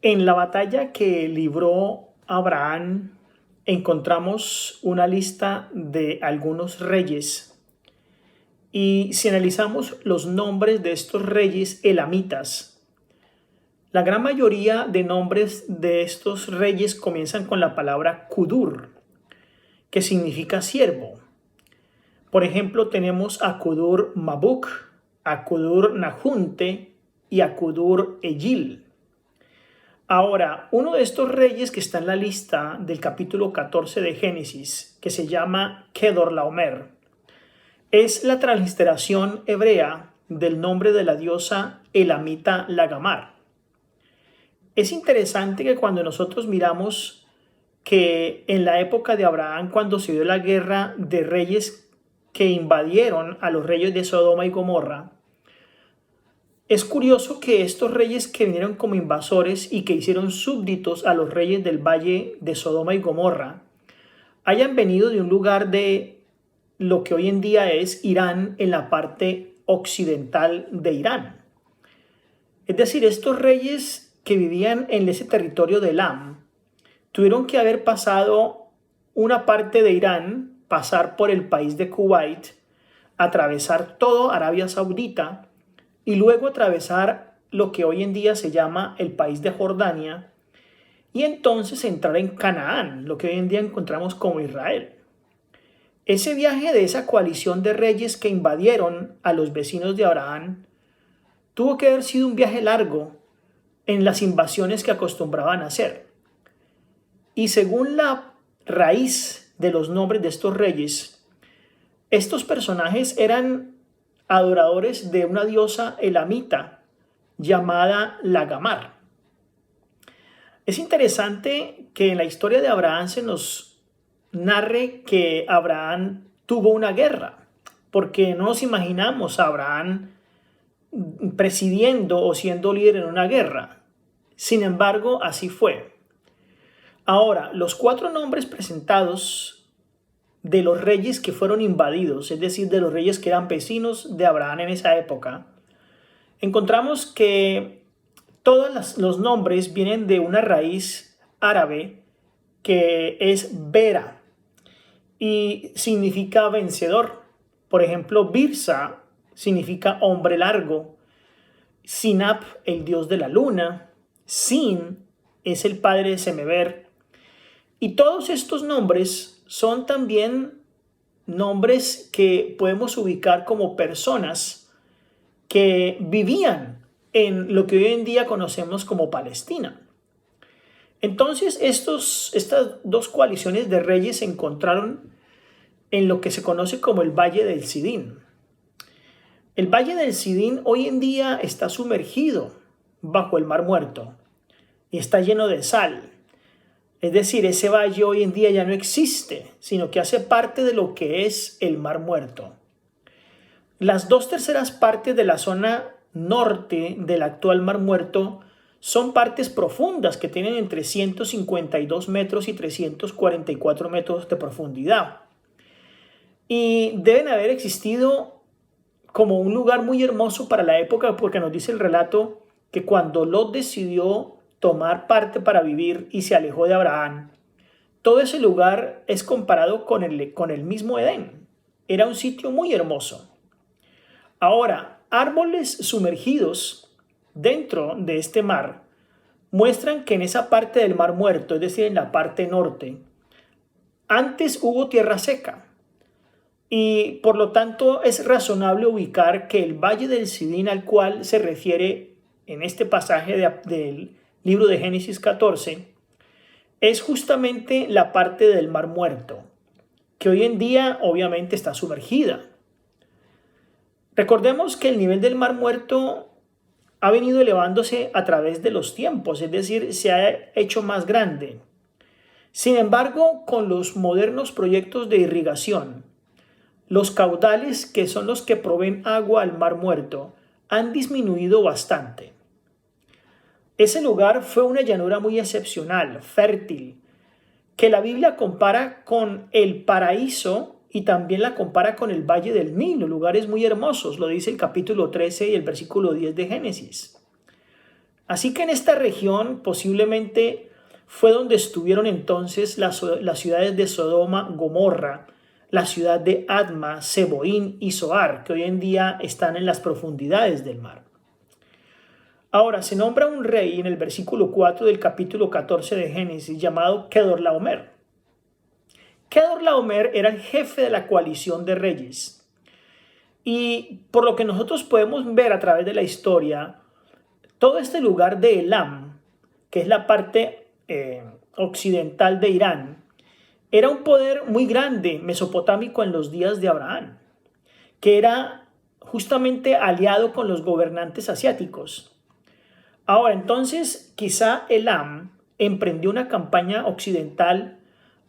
En la batalla que libró Abraham, encontramos una lista de algunos reyes. Y si analizamos los nombres de estos reyes elamitas, la gran mayoría de nombres de estos reyes comienzan con la palabra Kudur, que significa siervo. Por ejemplo, tenemos a Kudur Mabuk, a Kudur Nahunte y a Kudur Egil. Ahora, uno de estos reyes que está en la lista del capítulo 14 de Génesis, que se llama Kedorlaomer, es la transliteración hebrea del nombre de la diosa elamita Lagamar. Es interesante que cuando nosotros miramos que en la época de Abraham, cuando se dio la guerra de reyes que invadieron a los reyes de Sodoma y Gomorra, es curioso que estos reyes que vinieron como invasores y que hicieron súbditos a los reyes del valle de Sodoma y Gomorra hayan venido de un lugar de lo que hoy en día es Irán, en la parte occidental de Irán. Es decir, estos reyes que vivían en ese territorio de Elam tuvieron que haber pasado una parte de Irán, pasar por el país de Kuwait, atravesar todo Arabia Saudita y luego atravesar lo que hoy en día se llama el país de Jordania y entonces entrar en Canaán, lo que hoy en día encontramos como Israel. Ese viaje de esa coalición de reyes que invadieron a los vecinos de Abraham tuvo que haber sido un viaje largo en las invasiones que acostumbraban a hacer. Y según la raíz de los nombres de estos reyes, estos personajes eran adoradores de una diosa elamita llamada Lagamar. Es interesante que en la historia de Abraham se nos narre que Abraham tuvo una guerra, porque no nos imaginamos a Abraham presidiendo o siendo líder en una guerra. Sin embargo, así fue. Ahora, los 4 nombres presentados de los reyes que fueron invadidos, es decir, de los reyes que eran vecinos de Abraham en esa época, encontramos que todos los nombres vienen de una raíz árabe que es Bera y significa vencedor. Por ejemplo, Birsa significa hombre largo, Sinab, el dios de la luna, Sin es el padre de Semeber, y todos estos nombres son también nombres que podemos ubicar como personas que vivían en lo que hoy en día conocemos como Palestina. Entonces, estas 2 coaliciones de reyes se encontraron en lo que se conoce como el Valle del Sidín. El Valle del Sidín hoy en día está sumergido bajo el Mar Muerto y está lleno de sal. Es decir, ese valle hoy en día ya no existe, sino que hace parte de lo que es el Mar Muerto. Las 2/3 partes de la zona norte del actual Mar Muerto son partes profundas que tienen entre 152 metros y 344 metros de profundidad. Y deben haber existido como un lugar muy hermoso para la época, porque nos dice el relato que cuando Lot decidió tomar parte para vivir y se alejó de Abraham, todo ese lugar es comparado con el mismo Edén. Era un sitio muy hermoso. Ahora, árboles sumergidos dentro de este mar muestran que en esa parte del Mar Muerto, es decir, en la parte norte, antes hubo tierra seca. Y por lo tanto es razonable ubicar que el Valle del Sidín al cual se refiere en este pasaje del libro de Génesis 14, es justamente la parte del Mar Muerto, que hoy en día obviamente está sumergida. Recordemos que el nivel del Mar Muerto ha venido elevándose a través de los tiempos, es decir, se ha hecho más grande. Sin embargo, con los modernos proyectos de irrigación, los caudales, que son los que proveen agua al Mar Muerto, han disminuido bastante. Ese lugar fue una llanura muy excepcional, fértil, que la Biblia compara con el paraíso y también la compara con el Valle del Nilo, lugares muy hermosos, lo dice el capítulo 13 y el versículo 10 de Génesis. Así que en esta región posiblemente fue donde estuvieron entonces las ciudades de Sodoma, Gomorra, la ciudad de Adma, Seboín y Zoar, que hoy en día están en las profundidades del mar. Ahora, se nombra un rey en el versículo 4 del capítulo 14 de Génesis llamado Kedorlaomer. Kedorlaomer era el jefe de la coalición de reyes. Y por lo que nosotros podemos ver a través de la historia, todo este lugar de Elam, que es la parte occidental de Irán, era un poder muy grande mesopotámico en los días de Abraham, que era justamente aliado con los gobernantes asiáticos. Ahora, entonces, quizá Elam emprendió una campaña occidental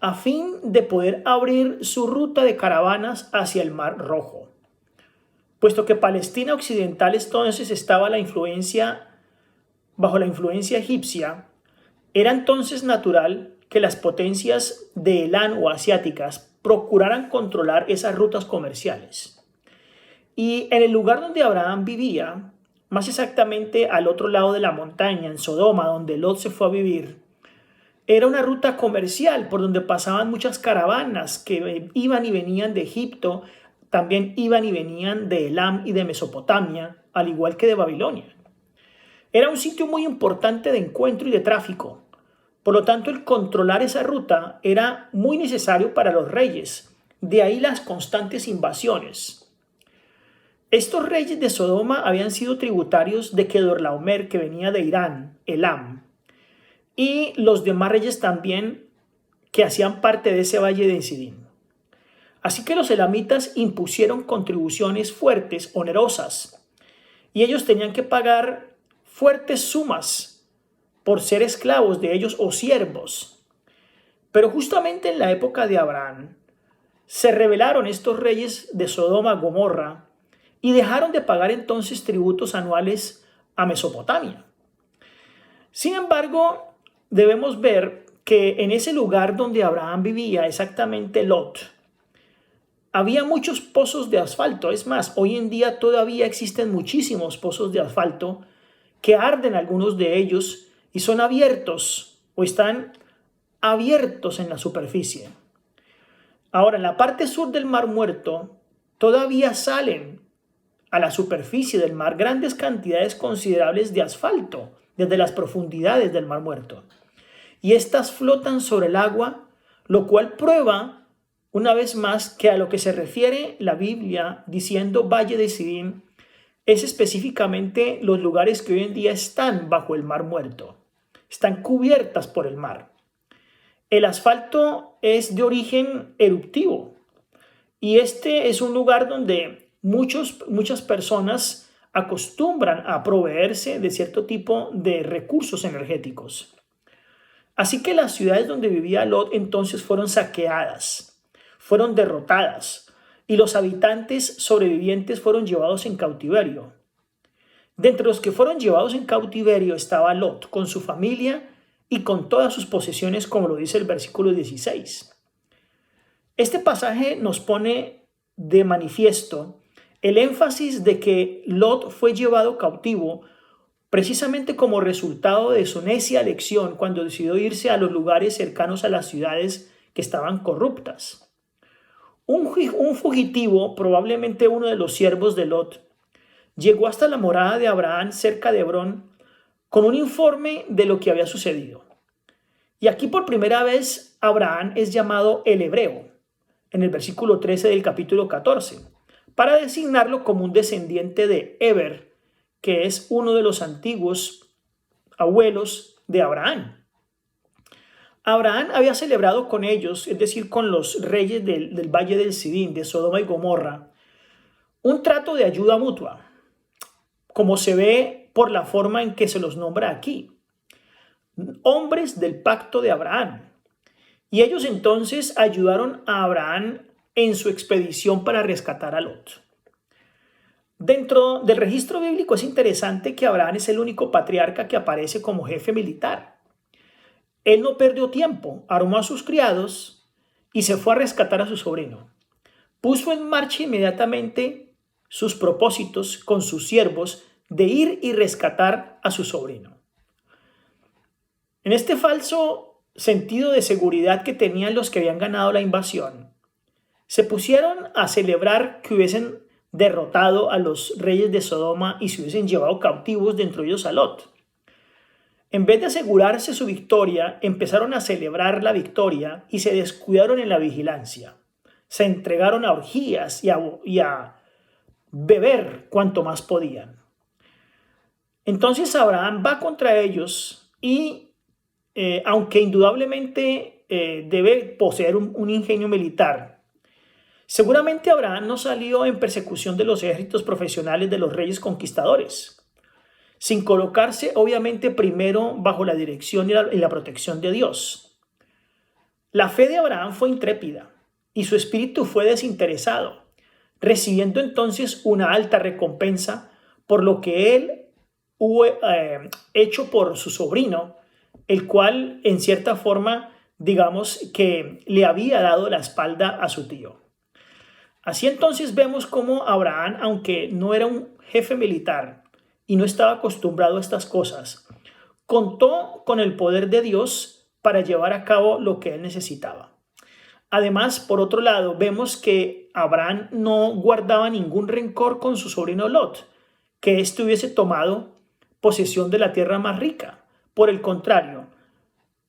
a fin de poder abrir su ruta de caravanas hacia el Mar Rojo. Puesto que Palestina occidental entonces estaba bajo la influencia egipcia, era entonces natural que las potencias de Elam o asiáticas procuraran controlar esas rutas comerciales. Y en el lugar donde Abraham vivía, más exactamente al otro lado de la montaña, en Sodoma, donde Lot se fue a vivir, era una ruta comercial por donde pasaban muchas caravanas que iban y venían de Egipto, también iban y venían de Elam y de Mesopotamia, al igual que de Babilonia. Era un sitio muy importante de encuentro y de tráfico. Por lo tanto, el controlar esa ruta era muy necesario para los reyes. De ahí las constantes invasiones. Estos reyes de Sodoma habían sido tributarios de Kedorlaomer, que venía de Irán, Elam, y los demás reyes también que hacían parte de ese valle de Sidín. Así que los elamitas impusieron contribuciones fuertes, onerosas, y ellos tenían que pagar fuertes sumas por ser esclavos de ellos o siervos. Pero justamente en la época de Abraham se rebelaron estos reyes de Sodoma, Gomorra, y dejaron de pagar entonces tributos anuales a Mesopotamia. Sin embargo, debemos ver que en ese lugar donde Abraham vivía, exactamente Lot, había muchos pozos de asfalto. Es más, hoy en día todavía existen muchísimos pozos de asfalto que arden algunos de ellos y son abiertos o están abiertos en la superficie. Ahora, en la parte sur del Mar Muerto todavía salen a la superficie del mar grandes cantidades considerables de asfalto desde las profundidades del Mar Muerto. Y estas flotan sobre el agua, lo cual prueba una vez más que a lo que se refiere la Biblia diciendo Valle de Sidín es específicamente los lugares que hoy en día están bajo el Mar Muerto. Están cubiertas por el mar. El asfalto es de origen eruptivo y este es un lugar donde muchas personas acostumbran a proveerse de cierto tipo de recursos energéticos. Así que las ciudades donde vivía Lot entonces fueron saqueadas, fueron derrotadas y los habitantes sobrevivientes fueron llevados en cautiverio. De entre los que fueron llevados en cautiverio estaba Lot con su familia y con todas sus posesiones, como lo dice el versículo 16. Este pasaje nos pone de manifiesto el énfasis de que Lot fue llevado cautivo precisamente como resultado de su necia elección cuando decidió irse a los lugares cercanos a las ciudades que estaban corruptas. Un fugitivo, probablemente uno de los siervos de Lot, llegó hasta la morada de Abraham cerca de Hebrón con un informe de lo que había sucedido. Y aquí por primera vez Abraham es llamado el hebreo, en el versículo 13 del capítulo 14. Para designarlo como un descendiente de Eber, que es uno de los antiguos abuelos de Abraham. Abraham había celebrado con ellos, es decir, con los reyes del Valle del Sidín, de Sodoma y Gomorra, un trato de ayuda mutua, como se ve por la forma en que se los nombra aquí. Hombres del pacto de Abraham. Y ellos entonces ayudaron a Abraham en su expedición para rescatar a Lot. Dentro del registro bíblico es interesante que Abraham es el único patriarca que aparece como jefe militar. Él no perdió tiempo, armó a sus criados y se fue a rescatar a su sobrino. Puso en marcha inmediatamente sus propósitos con sus siervos de ir y rescatar a su sobrino. En este falso sentido de seguridad que tenían los que habían ganado la invasión, se pusieron a celebrar que hubiesen derrotado a los reyes de Sodoma y se hubiesen llevado cautivos, dentro de ellos a Lot. En vez de asegurarse su victoria, empezaron a celebrar la victoria y se descuidaron en la vigilancia. Se entregaron a orgías y a beber cuanto más podían. Entonces Abraham va contra ellos y aunque indudablemente debe poseer un ingenio militar, seguramente Abraham no salió en persecución de los ejércitos profesionales de los reyes conquistadores, sin colocarse obviamente primero bajo la dirección y la protección de Dios. La fe de Abraham fue intrépida y su espíritu fue desinteresado, recibiendo entonces una alta recompensa por lo que él hubo hecho por su sobrino, el cual en cierta forma, digamos que le había dado la espalda a su tío. Así entonces vemos cómo Abraham, aunque no era un jefe militar y no estaba acostumbrado a estas cosas, contó con el poder de Dios para llevar a cabo lo que él necesitaba. Además, por otro lado, vemos que Abraham no guardaba ningún rencor con su sobrino Lot, que éste hubiese tomado posesión de la tierra más rica. Por el contrario,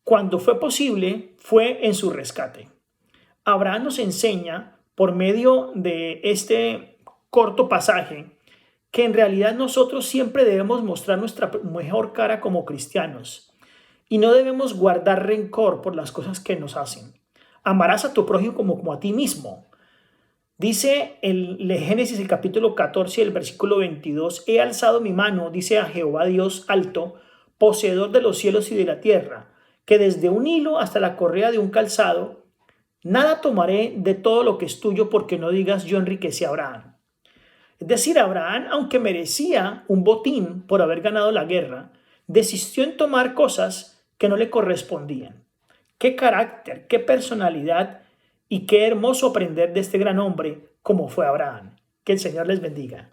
cuando fue posible, fue en su rescate. Abraham nos enseña, por medio de este corto pasaje, que en realidad nosotros siempre debemos mostrar nuestra mejor cara como cristianos y no debemos guardar rencor por las cosas que nos hacen. Amarás a tu prójimo como a ti mismo. Dice el Génesis, el capítulo 14, el versículo 22, he alzado mi mano, dice a Jehová Dios alto, poseedor de los cielos y de la tierra, que desde un hilo hasta la correa de un calzado, nada tomaré de todo lo que es tuyo, porque no digas yo enriquecí a Abraham. Es decir, Abraham, aunque merecía un botín por haber ganado la guerra, desistió en tomar cosas que no le correspondían. Qué carácter, qué personalidad y qué hermoso aprender de este gran hombre como fue Abraham. Que el Señor les bendiga.